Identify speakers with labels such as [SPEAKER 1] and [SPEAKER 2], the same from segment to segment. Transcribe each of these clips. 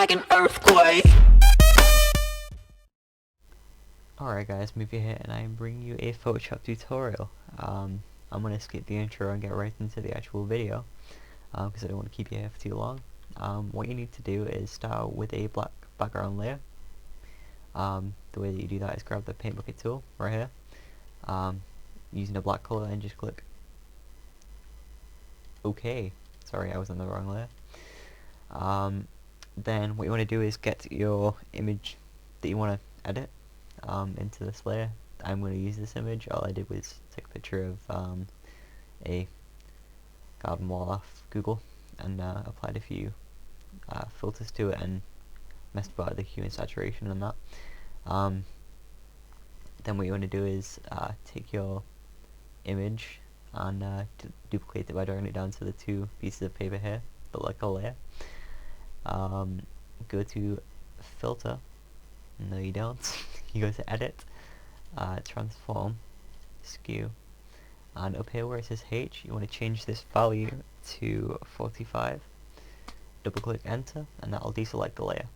[SPEAKER 1] like an earthquake.
[SPEAKER 2] Alright guys, Movie here, and I'm bringing you a Photoshop tutorial. I'm gonna skip the intro and get right into the actual video, because I don't want to keep you here for too long. What you need to do is start with a black background layer. The way that you do that is grab the paint bucket tool right here, using a black color, and just click OK. Sorry, I was on the wrong layer. Then what you want to do is get your image that you want to edit into this layer. I'm going to use this image. All I did was take a picture of a garden wall off Google and applied a few filters to it and messed about with the hue and saturation and that. Then what you want to do is take your image and duplicate it by drawing it down to the two pieces of paper here that look like a layer. Go to filter. No you don't. You go to edit, transform, skew, and up here where it says H, you want to change this value to 45. Double click enter, and that'll deselect the layer.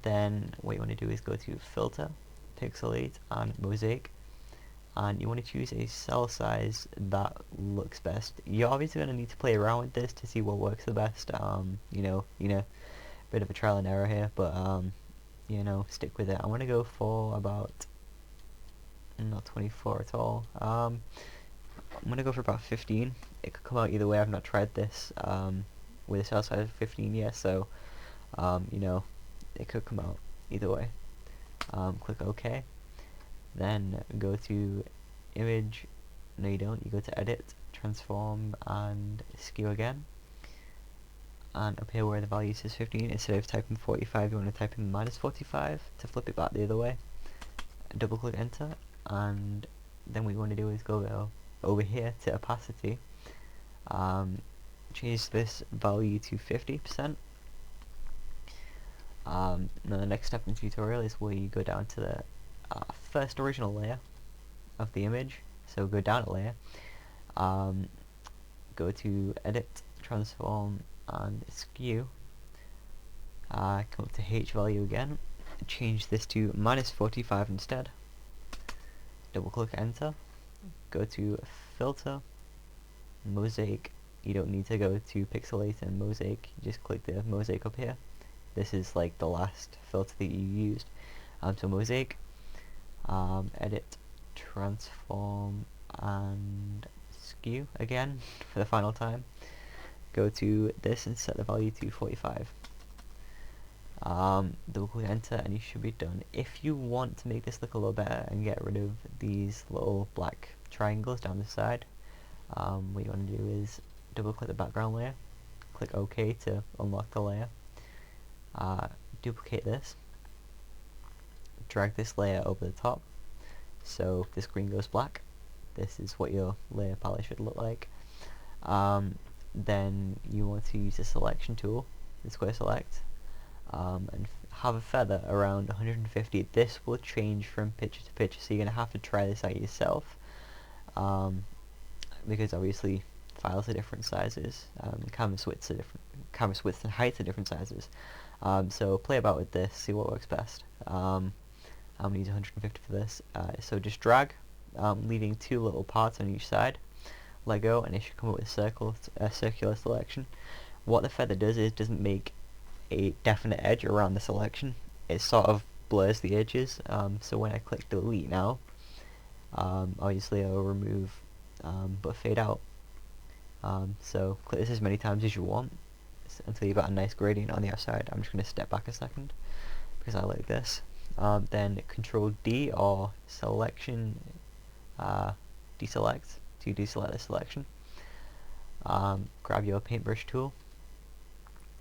[SPEAKER 2] Then what you want to do is go to filter, pixelate, and mosaic, and you want to choose a cell size that looks best. You're obviously going to need to play around with this to see what works the best. You know, bit of a trial and error here, but you know, stick with it. I'm gonna go for about not 24 at all. I'm gonna go for about 15. It could come out either way. I've not tried this with a cell size of 15 yet, so you know, it could come out either way. Click OK. Then go to image. No, you don't. You go to edit, transform, and skew again. And up here where the value says 15, instead of typing 45, you want to type in minus 45 to flip it back the other way. Double click enter, and then what you want to do is go over here to opacity. Change this value to 50%. Now the next step in the tutorial is where you go down to the first original layer of the image. So go down a layer, go to edit, transform, and skew. Come up to H value again, change this to minus 45 instead. Double click enter, go to filter, mosaic. You don't need to go to pixelate and mosaic, you just click the mosaic up here. This is like the last filter that you used. So mosaic, edit, transform, and skew again for the final time. Go to this and set the value to 45. Double click enter, and you should be done. If you want to make this look a little better and get rid of these little black triangles down the side, what you want to do is double click the background layer, click OK to unlock the layer, duplicate this, drag this layer over the top so the screen goes black. This is what your layer palette should look like. Then you want to use the selection tool, the square select, and have a feather around 150. This will change from picture to picture, so you're going to have to try this out yourself, because obviously files are different sizes, canvas widths and heights are different sizes. So play about with this, see what works best. I'm going to use 150 for this. So just drag, leaving two little parts on each side. Let go, and it should come up with a circular selection. What the feather does is doesn't make a definite edge around the selection. It sort of blurs the edges. So when I click delete now, obviously I'll remove but fade out. So click this as many times as you want until you've got a nice gradient on the outside. I'm just going to step back a second because I like this. Then Control D or selection deselect to deselect the selection. Grab your paintbrush tool,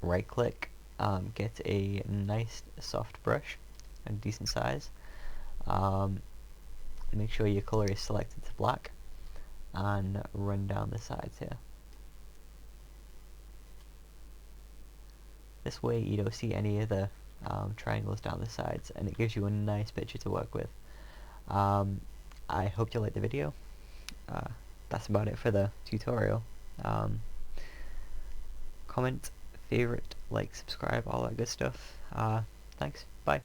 [SPEAKER 2] right click, get a nice soft brush, a decent size. Make sure your color is selected to black, and run down the sides here. This way you don't see any of the triangles down the sides, and it gives you a nice picture to work with. I hope you liked the video. That's about it for the tutorial. Comment, favorite, like, subscribe, all that good stuff. Thanks. Bye.